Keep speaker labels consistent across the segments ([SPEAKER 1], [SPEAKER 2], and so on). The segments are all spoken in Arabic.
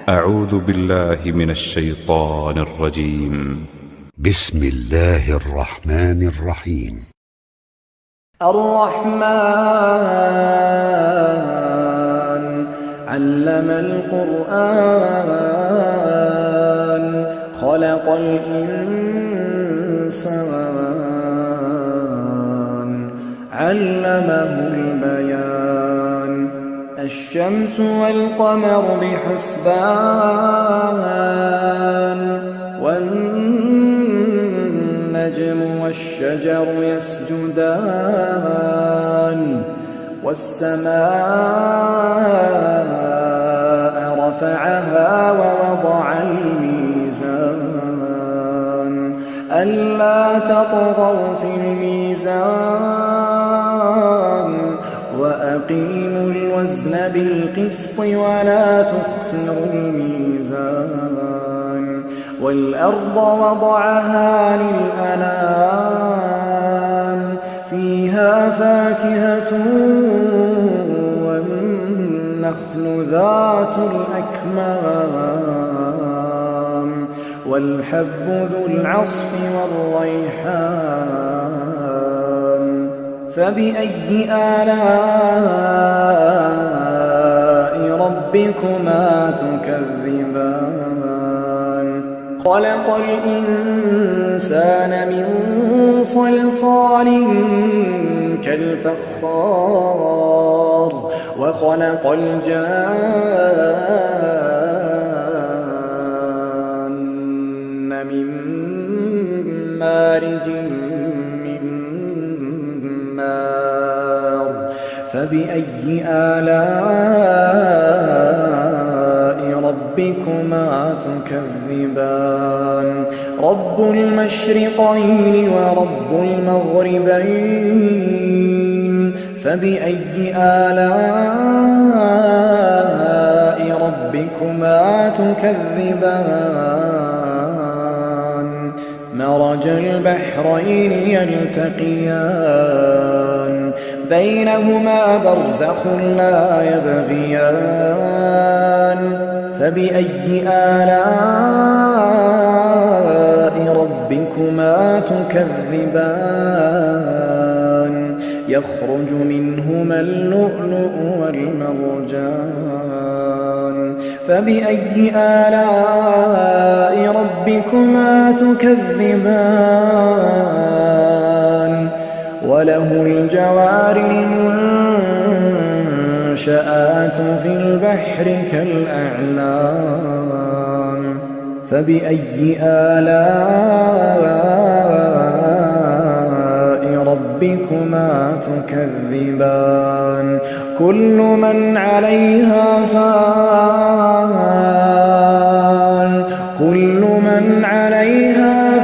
[SPEAKER 1] أعوذ بالله من الشيطان الرجيم.
[SPEAKER 2] بسم الله الرحمن الرحيم.
[SPEAKER 3] الرحمن علم القرآن خلق الإنسان علمه البيان الشمس والقمر بحسبان والنجم والشجر يسجدان والسماء رفعها ووضع الميزان ألا تطغوا في الميزان وأقيموا الوزن بالقسط ولا تخسروا الميزان والأرض وضعها للأنام فيها فاكهة والنخل ذات الأكمام والحب ذو العصف والريحان فبأي آلاء ربكما تكذبان خلق الإنسان من صلصال كالفخار وخلق الجان من مارج من نار فبأي آلاء ربكما تكذبان رب المشرقين ورب المغربين فبأي آلاء ربكما تكذبان مرج البحرين يلتقيان بينهما برزخ لا يبغيان فبأي آلاء ربكما تكذبان يخرج منهما اللؤلؤ والمرجان فبأي آلاء ربكما تكذبان وله الجوار المنشآت في البحر كالأعلام فبأي آلاء ربكما تكذبان كل من عليها فان كل من عليها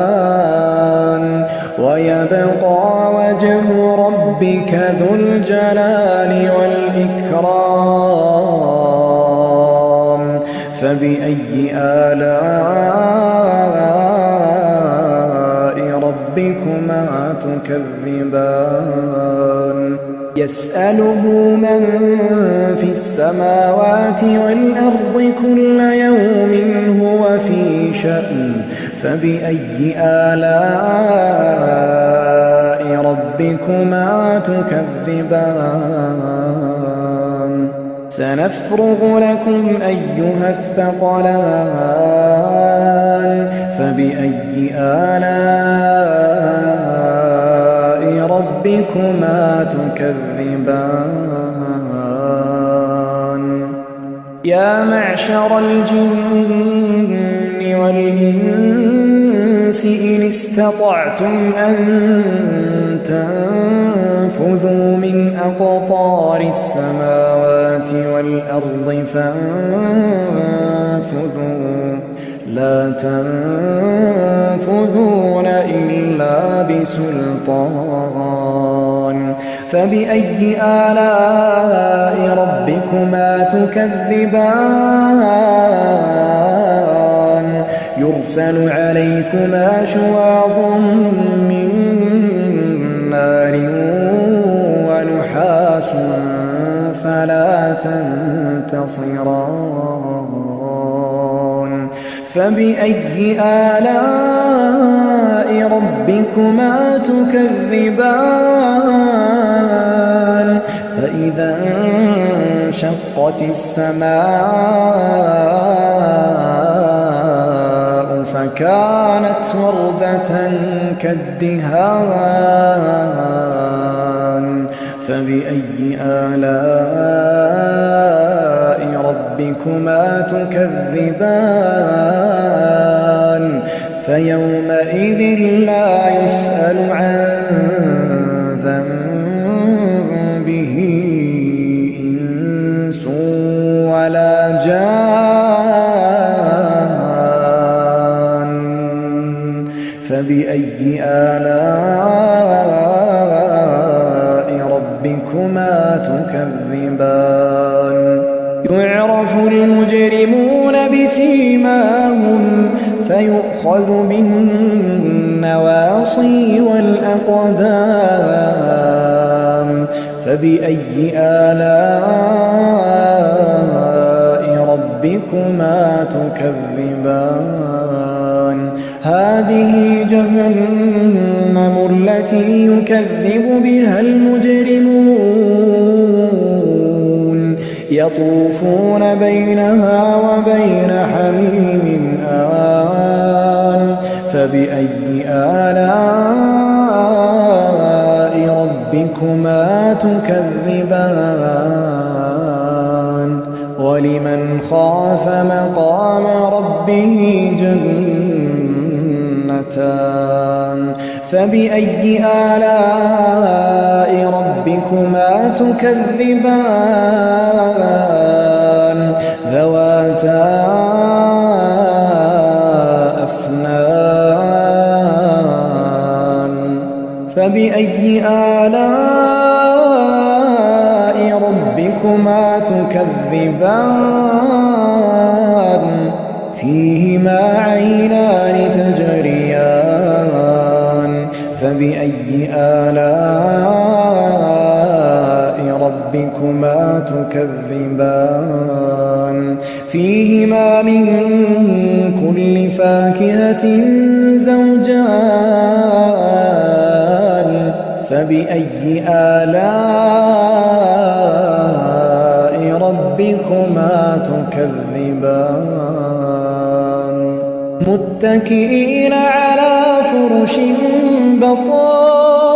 [SPEAKER 3] فان ويبقى وجه ربك ذو الجلال والإكرام فبأي آلاء ربكما تكذبان يسأله من في السماوات والأرض كل يوم هو في شأن فبأي آلاء ربكما تكذبان سنفرغ لكم أيها الثقلان فبأي آلاء ربكما تكذبان يا معشر الجن والإنس إن استطعتم أن تنفذوا من أقطار السماوات والأرض فانفذوا لا تنفذون إلا بسلطان فبأي آلاء ربكما تكذبان يرسل عليكما شواظ من نار ونحاس فلا تنتصران فبأي آلاء ربكما تكذبان فإذا انشقت السماء فكانت وردة كالدهان فبأي آلاء ربكما تكذبان فيومئذ لا يسأل عن ذنبه إنس ولا جان فبأي آلاء ربكما تكذبان يعرف المجرمون بسيماهم فيؤخذ بالنواصي والأقدام فبأي آلاء ربكما تكذبان هذه جهنم التي يكذب بها المجرمون يطوفون بينها وبين حميم آن فبأي آلاء ربكما تكذبان ولمن خاف مقام ربه جنتان فبأي آلاء ربكما تكذبان ذواتا أفنان فبأي آلاء ربكما تكذبان فيهما عينان تجريان فبأي آلاء ربكما تكذبان فيهما من كل فاكهة زوجان فبأي آلاء ربكما تكذبان متكئين على فرش بطائنها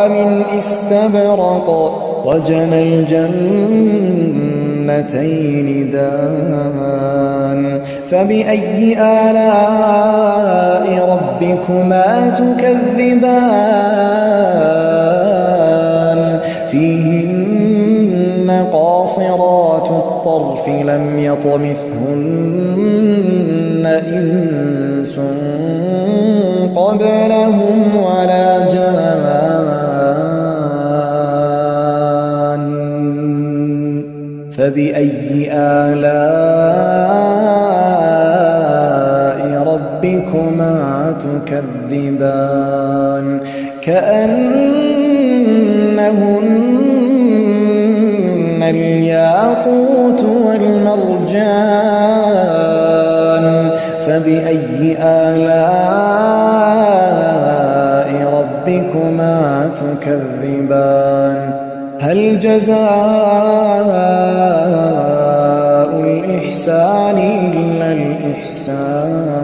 [SPEAKER 3] من استبرق وجنى الجنتين دان فبأي آلاء ربكما تكذبان فيهن قاصرات الطرف لم يطمثهن إنس قبلهم ولا جان فبأي آلاء ربكما تكذبان كأنهن الياقوت والمرجان فبأي آلاء ربكما تكذبان هل جزاء الإحسان إلا الإحسان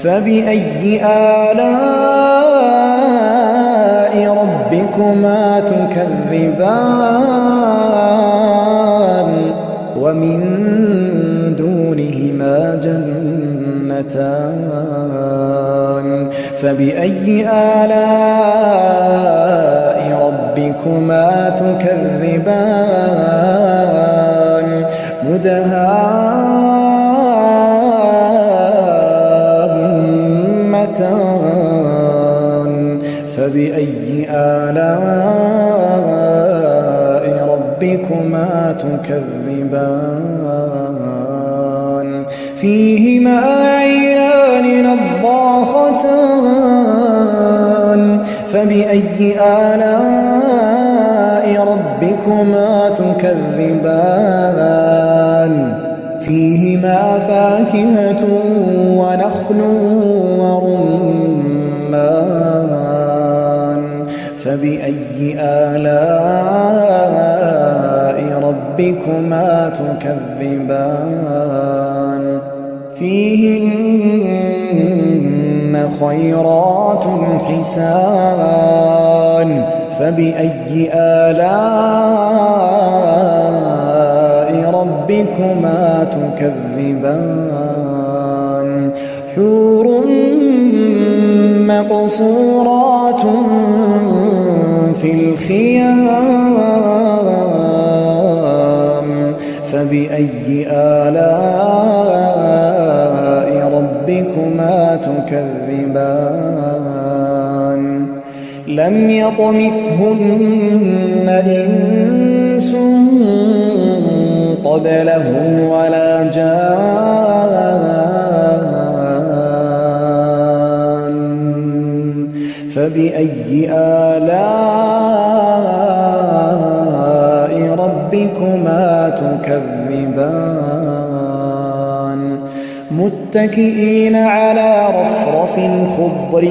[SPEAKER 3] فبأي آلاء ربكما تكذبان ومن دونهما جنتان فبأي آلاء ربكما تكذبان مدهامتان فبأي آلاء ربكما تكذبان فيهما عينان نضاختان فبأي آلاء ربكما تكذبان فيهما فاكهة ونخل ورمان فبأي آلاء ربكما تكذبان فيهن خيرات حسان فبأي آلاء ربكما تكذبان حور مقصورات في الخيام فبأي آلاء ربكما تكذبان لم يطمثهن إنس قبلهم ولا جان فبأي آلاء ربكما تكذبان متكئين على رفرف خضر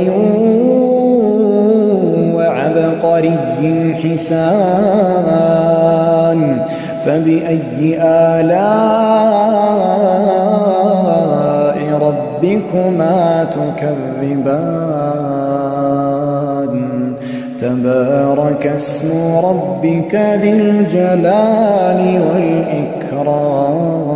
[SPEAKER 3] وعبقري حسان فبأي آلاء ربكما تكذبان تبارك اسم ربك ذي الجلال والإكرام